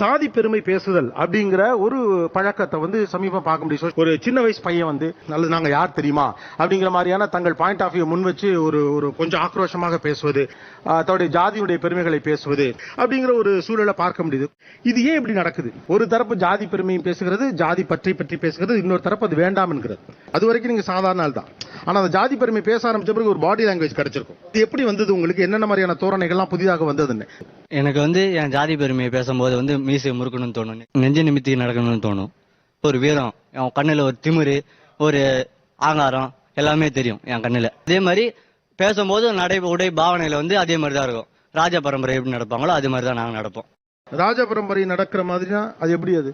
சாதி பெருமை பேசுதல் அப்படிங்கிற ஒரு பழக்கத்தை வந்து சமீபம் பார்க்க முடியும். ஒரு சின்ன வயசு பையன் வந்து நல்லது நாங்க யார் தெரியுமா அப்படிங்கிற மாதிரியான தங்கள் பாயிண்ட் ஆஃப் வியூ முன் வச்சு ஒரு கொஞ்சம் ஆக்ரோஷமாக பேசுவது, தன்னுடைய ஜாதியுடைய பெருமைகளை பேசுவது அப்படிங்கிற ஒரு சூழலை பார்க்க முடியுது. இது ஏன் இப்படி நடக்குது? ஒரு தரப்பு ஜாதி பெருமையும் பேசுகிறது, ஜாதி பற்றி பேசுகிறது, இன்னொரு தரப்பு அது வேண்டாம் என்கிறது. அது வரைக்கும் நீங்க சாதாரண ஆள் தான். ஆனா அந்த ஜாதி பெருமை பேச ஆரம்பிச்ச பிறகு ஒரு பாடி லாங்குவேஜ் கிடைச்சிருக்கும். இது எப்படி வந்தது உங்களுக்கு? என்னென்ன மாதிரியான தோரணைகள்லாம் புதிதாக வந்ததுன்னு? எனக்கு வந்து என் ஜாதி பெருமையை பேசும்போது வந்து மீசை முறுக்கணும்னு தோணும், நெஞ்சு நிமித்தி நடக்கணும்னு தோணும். ஒரு வீரம், என் கண்ணுல ஒரு திமிரு, ஒரு ஆங்காரம் எல்லாமே தெரியும் என் கண்ணுல. அதே மாதிரி பேசும்போது நடை உடை பாவனையில வந்து அதே மாதிரி தான் இருக்கும். ராஜ பரம்பரை எப்படி நடப்பாங்களோ அதே மாதிரி தான் நாங்க நடப்போம். ராஜ பரம்பரை நடக்கிற மாதிரினா அது எப்படி? அது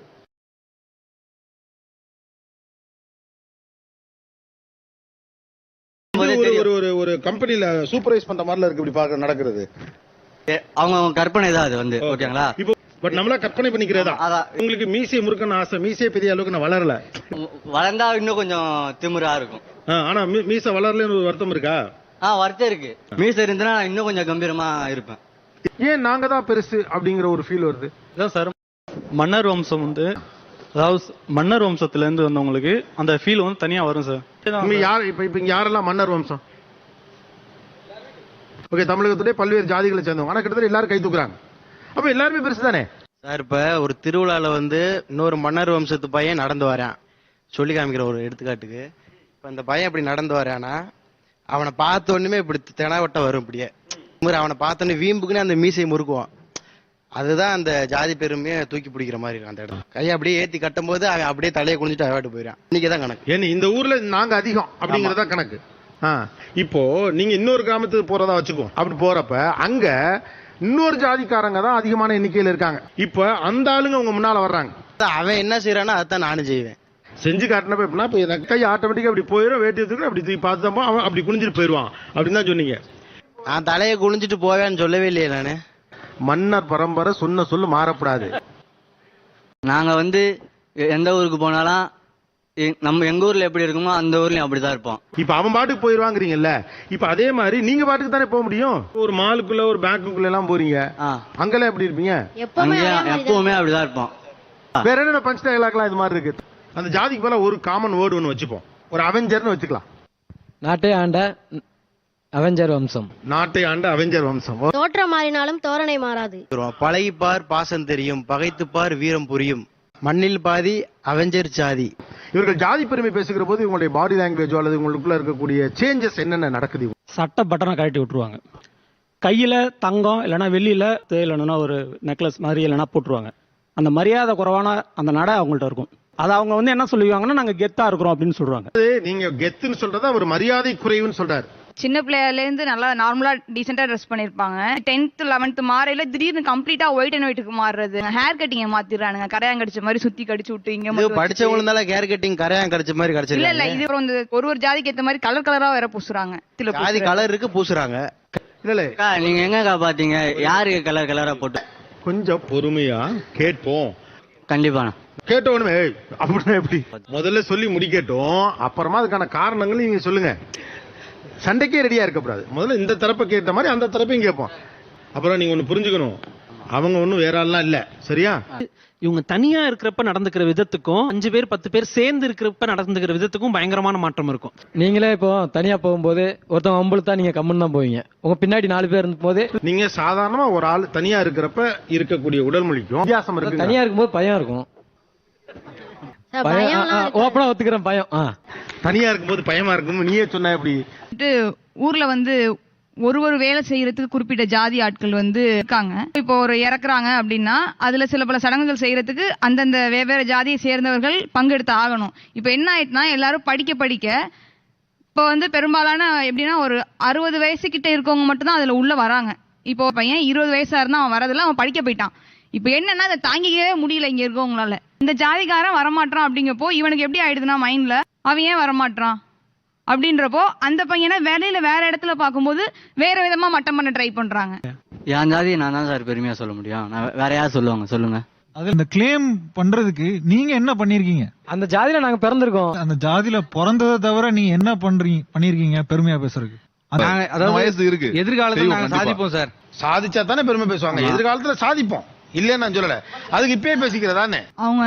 ஒரு கம்பெனில சூப்பர்வைஸ் பண்ற மாதிரில இருக்கு இப்படி பார்க்க நடக்கிறது. அவங்க கற்பனை தான் அது வந்து. ஓகேங்களா? இப்போ பட் நம்மளா கற்பனை பண்ணிக்கிறதா? உங்களுக்கு மீசை முறுக்கணும் ஆசை, மீசை பெரிய அளவுக்கு நான் வளரல. வளர்ந்தா இன்னும் கொஞ்சம் திமிரா இருக்கும். ஆனா மீசை வளரலன்னு ஒரு வருத்தம் இருக்கா? வருத்தம் இருக்கு. மீசை இருந்தா நான் இன்னும் கொஞ்சம் கம்பீரமா இருப்பேன். ஏன் நாங்க தான் பெருசு அப்படிங்கிற ஒரு ஃபீல் வருது? சார், மன்னர் வம்சம் வந்து, அதாவது மன்னர் வம்சத்துல இருந்து வந்தவங்களுக்கு அந்த ஃபீல் வந்து தனியா வரும் சார். இப்ப யாரெல்லாம் மன்னர் வம்சம்? ஓகே, தமிழகத்துடைய பல்வேறு ஜாதிகளை சேர்ந்தவங்க. ஆனா கிட்டத்தட்ட எல்லாரும் கை தூக்குறாங்க. அப்ப எல்லாருமே பெருசு தானே சார்? இப்ப ஒரு திருவிழால வந்து இன்னொரு மன்னர் வம்சத்து பையன் நடந்து வரான், சொல்லி காமிக்கிற ஒரு எடுத்துக்காட்டுக்கு. இப்ப அந்த பையன் இப்படி நடந்து வரானா, அவனை பார்த்த உடனே இப்படி தெனாவட்ட வரும். இப்படியே அவனை பார்த்தோன்னே வீம்புக்குன்னு அந்த மீசை முறுக்குவான். அதுதான் அந்த ஜாதி பெருமையை தூக்கி பிடிக்கிற மாதிரி இருக்கும். அந்த இடம் கையை அப்படியே ஏத்தி கட்டும் போது அவன் அப்படியே தலையை குனிஞ்சிட்டு அவாட்டு போயிடான். இன்னைக்குதான் கணக்கு. ஏன்னா இந்த ஊர்ல நாங்க அதிகம் அப்படிங்கறதா கணக்கு. இப்போ நீங்க இன்னொரு கிராமத்துக்கு போறதா வச்சுக்கோ. அப்படி போறப்ப அங்க இன்னொரு ஜாதிக்காரங்க தான் அதிகமான எண்ணிக்கையில இருக்காங்க. இப்ப அந்த ஆளுங்க உங்க முன்னால வர்றாங்க. அவன் என்ன செய்யறானோ அதான் நானும் செய்வேன். செஞ்சு காட்டினப்ப எப்படின்னா, இப்ப கை ஆட்டோமேட்டிக்கா அப்படி போயிடும், வேட்டி எடுத்துக்கிட்டு அப்படி தூக்கி பார்த்துதான் அவன் அப்படி குனிஞ்சிட்டு போயிடுவான் அப்படின்னு தான் சொன்னீங்க. நான் தலையை குனிஞ்சிட்டு போவேன்னு சொல்லவே இல்லையே நானு. மன்னர் பரம்பரை சொன்ன சொல்லு மாறப்படாது. நாங்க வந்து எந்த ஊருக்கு போனாலும் நம்ம எங்க ஊர்ல எப்படி இருக்குமோ அந்த ஊர்லயும் அப்படிதான் இருப்போம். இப்ப அவன் பாட்டுக்கு போயிருவாங்கறீங்கல்ல, இப்ப அதே மாதிரி நீங்க பாட்டுக்கு தானே போக முடியும். ஒரு மாலுக்குள்ள ஒரு பேங்குக்குள்ள எல்லாம் போறீங்க, அங்கெல்லாம் எப்படி இருப்பீங்க? எப்பவுமே அப்படிதான் இருப்போம். வேற என்ன பஞ்ச் டயலாக்லாம் இது மாதிரி இருக்கு? அந்த ஜாதிக்கு போல ஒரு காமன் வேர்டு ஒன்னு வச்சுப்போம், ஒரு அவெஞ்சர்னு வச்சுக்கலாம். நாட்டை ஆண்ட அவெஞ்சர் வம்சம். நாட்டை ஆண்ட அவெஞ்சர் வம்சம். தோற்றம் மாறினாலும் தோரணை மாறாது. பழகிப்பார் பாசம் தெரியும், பகைத்துப்பார் வீரம் புரியும், மண்ணில் பாதி அவெஞ்சர் ஜாதி. இவர்கள் ஜாதி பெருமை பேசுகிற போது இவங்களுடைய பாடி லாங்குவேஜோ அல்லது உங்களுக்குள்ள இருக்கக்கூடிய சேஞ்சஸ் என்னென்ன நடக்குது? சட்ட பட்டனை கழட்டி விட்டுருவாங்க. கையில தங்கம் இல்லைன்னா வெள்ளியில இல்லைன்னா ஒரு நெக்லஸ் மாதிரி இல்லைன்னா போட்டுருவாங்க. அந்த மரியாதை குறைவான அந்த நடை அவங்கள்ட்ட இருக்கும். அது அவங்க வந்து என்ன சொல்லுவாங்கன்னா, நாங்க கெத்தா இருக்கிறோம் அப்படின்னு சொல்றாங்க. நீங்க கெத்துன்னு சொல்றதா ஒரு மரியாதை குறைவுன்னு சொல்றாரு. சின்ன பிள்ளையில இருந்து நல்லா நார்மலா டீசெண்டா ட்ரெஸ் பண்ணிருப்பாங்க. 10th 11th மாறையில திடீர்னு கம்ப்ளீட்டா ஒயிட் அண்ட் ஒயிட்டுக்கு மாறுறது, ஹேர் கட்டிங்க மாத்திடுறானுங்க. கரையான் கடிச்ச மாதிரி சுத்தி கடிச்சு விட்டு இங்க படிச்சவங்க இருந்தாலும் ஹேர் கட்டிங் கரையான் கடிச்ச மாதிரி கடிச்சு. இல்ல இது ஒரு ஜாதிக்கு ஏத்த மாதிரி கலர் கலரா வேற பூசுறாங்க. ஜாதி கலர் இருக்கு பூசுறாங்க. இல்ல நீங்க எங்க பாத்தீங்க யாருக்கு கலர் கலரா போட்டு? கொஞ்சம் பொறுமையா கேட்போம். கண்டிப்பா கேட்டோன்னு அப்படின்னா எப்படி? முதல்ல சொல்லி முடிக்கட்டும், அப்புறமா அதுக்கான காரணங்கள் நீங்க சொல்லுங்க. சண்டைக்கே ரெடியா இருக்கக்கூடாது. முதல்ல இந்த தரப்பை கேட்ட மாதிரி அந்த தரப்பையும் கேட்போம். அப்புறம் நீங்க ஒண்ணு புரிஞ்சுக்கணும், அவங்க ஒண்ணும் வேற ஆள்லாம் இல்ல, சரியா? இவங்க தனியா இருக்கிறப்ப நடந்துக்கிற விதத்துக்கும் 5 பேர் 10 பேர் சேர்ந்து இருக்கிறப்ப நடந்துக்கிற விதத்துக்கும் பயங்கரமான மாற்றம் இருக்கும். நீங்களே இப்போ தனியா போகும்போது ஒருத்தவங்க அம்பளுத்தா நீங்க கம்மன் தான் போவீங்க. உங்க பின்னாடி 4 பேர் இருக்கும் போது நீங்க சாதாரணமா ஒரு ஆள் தனியா இருக்கிறப்ப இருக்கக்கூடிய உடல் மொழிக்கும் வித்தியாசம் இருக்கு. தனியா இருக்கும்போது பயம் இருக்கும். ஓப்பனா ஒத்துக்கிறேன், பயம். தனியா இருக்கும்போது பயமா இருக்கும். நீயே சொன்ன எப்படி? ஊர்ல வந்து ஒரு வேலை செய்யறதுக்கு குறிப்பிட்ட ஜாதி ஆட்கள் வந்து இருக்காங்க. இப்போ ஒரு இறக்குறாங்க அப்படின்னா அதுல சில பல சடங்குகள் செய்யறதுக்கு அந்தந்த வெவ்வேறு ஜாதியை சேர்ந்தவர்கள் பங்கெடுத்து ஆகணும். இப்ப என்ன ஆயிட்டுனா, எல்லாரும் படிக்க இப்போ வந்து பெரும்பாலான எப்படின்னா ஒரு 60 வயசு கிட்ட இருக்கவங்க மட்டும்தான் அதுல உள்ள வராங்க. இப்போ பையன் 20 வயசா இருந்தா அவன் வரதுல அவன் படிக்க போயிட்டான். இப்ப என்னன்னா அதை தாங்கிக்கவே முடியல இங்க இருக்கவங்களால. இந்த ஜாதிக்காரன் வரமாட்டான் அப்படிங்கப்போ இவனுக்கு எப்படி ஆயிடுதுன்னா மைண்ட்ல, அவன் ஏன் வரமாட்டான் அப்படின்றப்போ அந்த பையனை வேலையில வேற இடத்துல பார்க்கும்போது வேற விதமா மட்டம் பண்ண ட்ரை பண்றாங்க. என் ஜாதி நான் தான் சார் பெருமையா சொல்ல முடியும். வேற யார் சொல்லுவாங்க சொல்லுங்க? அது இந்த கிளைம் பண்றதுக்கு நீங்க என்ன பண்ணிருக்கீங்க? அந்த ஜாதியில நாங்க பிறந்திருக்கோம். அந்த ஜாதியில பிறந்ததை தவிர நீங்க என்ன பண்ணிருக்கீங்க பெருமையா பேசுறதுக்கு? வயசு இருக்கு, எதிர்காலத்துல நாங்க சாதிப்போம் சார். சாதிச்சா தானே பெருமை பேசுவாங்க. எதிர்காலத்துல சாதிப்போம். இல்லன்னு நான் சொல்லல, அதுக்கு இப்பயே பேசிக்கிறதானே. அவங்க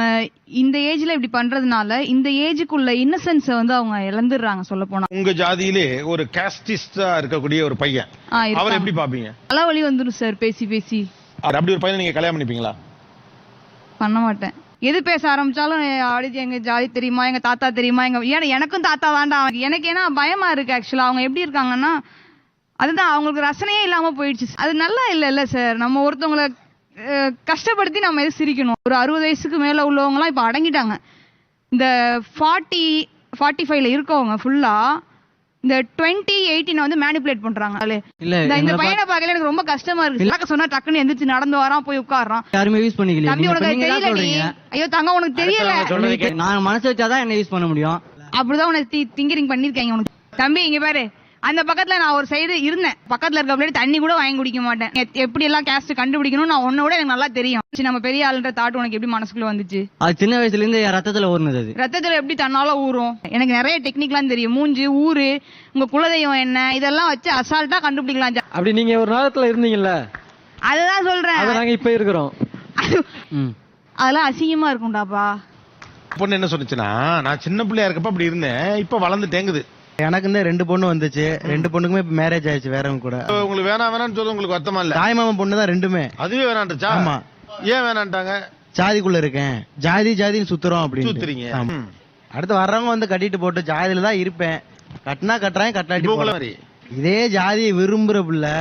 இந்த ஏஜ்ல இப்படி பண்றதுனால இந்த ஏஜுக்குள்ள இன்னசென்ஸ வந்து அவங்க இழந்துடுறாங்க சொல்ல போனா. உங்க ஜாதியிலே ஒரு காஸ்டிஸ்டா இருக்கக்கூடிய ஒரு பையன், அவர் எப்படி பாப்பீங்க? தலைவலி வந்துடும் சார் பேசி பேசி. அப்படி ஒரு பையனை நீங்க கல்யாணம் பண்ணிப்பீங்களா? பண்ண மாட்டேன். எது பேச ஆரம்பிச்சாலும் அப்படி எங்க ஜாதி தெரியுமா, எங்க தாத்தா தெரியுமா, எனக்கும் தாத்தா தாண்டா. எனக்கு ஏன்னா பயமா இருக்கு ஆக்சுவலா. அவங்க எப்படி இருக்காங்கன்னா அதுதான் அவங்களுக்கு ரசனையே இல்லாம போயிடுச்சு. அது நல்லா இல்ல சார். நம்ம ஒருத்தவங்களை கஷ்டப்படுத்தி நம்ம எது சிரிக்கணும்? ஒரு 60 வயசுக்கு மேல உள்ளவங்க எல்லாம் இப்ப அடங்கிட்டாங்க. இந்த 45ல இருக்கவங்க ஃபுல்லா இந்த 20-18 வந்து மேனிபுலேட் பண்றாங்க. இந்த பையனை பார்க்கல எனக்கு ரொம்ப கஷ்டமா இருக்கு. சொன்னா டக்குன்னு எந்திரிச்சு நடந்து வரான், போய் உட்கார்றான். யாருமே யூஸ் பண்ணிக்கல. தம்பி உனக்கு தெரியல. ஐயோ தங்க உனக்கு தெரியல. நான் மனசு வச்சாதான் என்ன யூஸ் பண்ண முடியும். அப்படிதான் உனக்கு திங்கிரிங் பண்ணிருக்காங்க உனக்கு. தம்பி இங்க பாரு, அந்த பக்கத்துல நான் ஒரு சைடு இருந்தேன். பக்கத்துல இருக்க பிள்ளை தண்ணி கூட வாங்கி குடிக்க மாட்டேன். எப்படி எல்லாம் கேஸ்ட் கண்டுபிடிக்கணும் நான் உன்னோட எனக்கு நல்லா தெரியும். நம்ம பெரிய ஆளுன்ற தாட் உனக்கு எப்படி மனசுக்குள்ள வந்துச்சு? அது சின்ன வயசுல இருந்து என் ரத்தத்துல ஊர்னது. அது ரத்தத்துல எப்படி தன்னால ஊறும்? எனக்கு நிறைய டெக்னிக்லாம் தெரியும். மூஞ்சி, ஊரு, உங்க குலதெய்வம் என்ன, இதெல்லாம் வச்சு அசால்ட்டா கண்டுபிடிக்கலாம். அப்படி நீங்க ஒரு நேரத்துல இருந்தீங்கல்ல, அதுதான் சொல்றேன். நாங்க இப்ப இருக்கிறோம். அதெல்லாம் அசிங்கமா இருக்கும்டாப்பா. பொண்ணு என்ன சொன்னுச்சுன்னா, நான் சின்ன பிள்ளையா இருக்கப்ப அப்படி இருந்தேன், இப்ப வளர்ந்து தேங்குது. எனக்கு இந்த 2 பொண்ணு வந்துச்சு. 2 பொண்ணுக்குமே இப்ப மேரேஜ் ஆயிடுச்சு வேறவங்க கூட. உங்களுக்கு வேணாம்னு சொல்ல உங்களுக்கு வருத்தமா இல்ல? தாய்மாமன் பொண்ணு தான் 2மே. அதுவே வேணான்றுச்சா? ஆமா. ஏன் வேணான்ட்டாங்க? ஜாதிக்குள்ள இருக்கேன், ஜாதின்னு சுத்துறோம் அப்படின்னு சுத்துறீங்க. அடுத்து வர்றவங்க வந்து கட்டிட்டு போட்டு ஜாதியில தான் இருப்பேன். கட்டினா கட்டுறேன், கட்டாட்டி போகலாம். இதே ஜாதியை விரும்புற பிள்ளை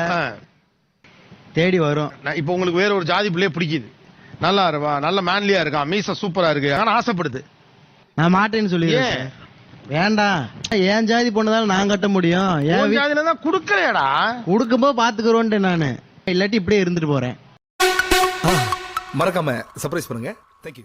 தேடி வரும். இப்ப உங்களுக்கு வேற ஒரு ஜாதி பிள்ளைய பிடிக்குது, நல்லா இருவா, நல்ல மேன்லியா இருக்கான், மீச சூப்பரா இருக்கு, ஆனா ஆசைப்படுது. நான் மாட்டேன்னு சொல்லிடுறேன். வேண்டாம், என் ஜாதி பொண்ணுதான் நான் கட்ட முடியும். என் ஜாதியில தான் குடுக்கலையடா, கொடுக்கும்போது பாத்துக்கிறோன்ட்டு நானு. இல்லாட்டி இப்படியே இருந்துட்டு போறேன். மறக்காம சர்ப்ரைஸ் பண்ணுங்க. தேங்க்யூ.